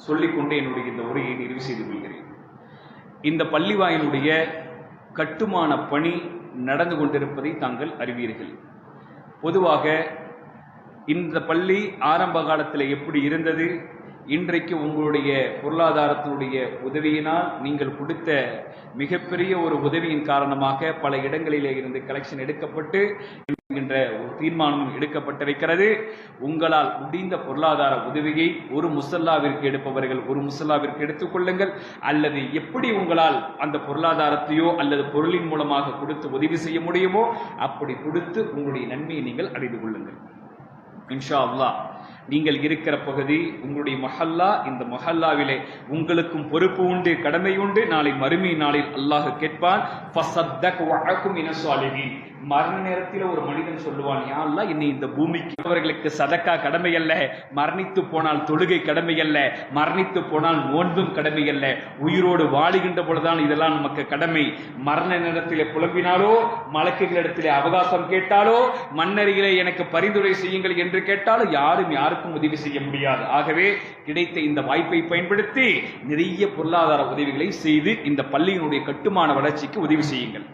சொல்லிக்கொண்டு என்னுடைய இந்த உரையை நிறைவு செய்து கொள்கிறேன். இந்த பள்ளிவாயிலுடைய கட்டுமான பணி நடந்து கொண்டிருப்பதை தாங்கள் அறிவீர்கள். பொதுவாக இந்த பள்ளி ஆரம்ப காலத்தில் எப்படி இருந்தது, இன்றைக்கு உங்களுடைய பொருளாதாரத்தினுடைய உதவியினால் நீங்கள் கொடுத்த மிகப்பெரிய ஒரு உதவியின் காரணமாக பல இடங்களிலே இருந்து கலெக்ஷன் எடுக்கப்பட்டு என்கின்ற ஒரு தீர்மானம் எடுக்கப்பட்டிருக்கிறது. உங்களால் முடிந்த பொருளாதார உதவியை ஒரு முசல்லாவிற்கு எடுப்பவர்கள் ஒரு முசல்லாவிற்கு எடுத்துக் கொள்ளுங்கள், அல்லது எப்படி உங்களால் அந்த பொருளாதாரத்தையோ அல்லது பொருளின் மூலமாக கொடுத்து உதவி செய்ய முடியுமோ அப்படி கொடுத்து உங்களுடைய நன்மையை நீங்கள் அடைந்து கொள்ளுங்கள். இன்ஷா அல்லாஹ் நீங்கள் இருக்கிற பகுதி உங்களுடைய மஹல்லா, இந்த மஹல்லாவிலே உங்களுக்கும் பொறுப்பு உண்டு, கடமை உண்டு. நாளை மறுமை நாளில் அல்லாஹ் கேட்பான், மரண நேரத்தில் ஒரு மனிதன் சொல்லுவான், யா அல்லாஹ் என்னை இந்த பூமிக்கு அவர்களுக்கு சதக்கா கடமை அல்ல, மரணித்து போனால் தொழுகை கடமை அல்ல, மரணித்து போனால் நோன்பும் கடமை அல்ல, உயிரோடு வாழுகின்ற பொழுதுதான் இதெல்லாம் நமக்கு கடமை. மரண நேரத்திலே புலம்பினாலோ, மலக்குகளிடத்திலே அவகாசம் கேட்டாலோ, மன்னரிகளே எனக்கு பரிந்துரை செய்யுங்கள் என்று கேட்டாலோ யாருக்கும் உதவி செய்ய முடியாது. ஆகவே கிடைத்த இந்த வாய்ப்பை பயன்படுத்தி நிறைய பொருளாதார உதவிகளை செய்து இந்த பள்ளியினுடைய கட்டுமான வளர்ச்சிக்கு உதவி செய்யுங்கள்.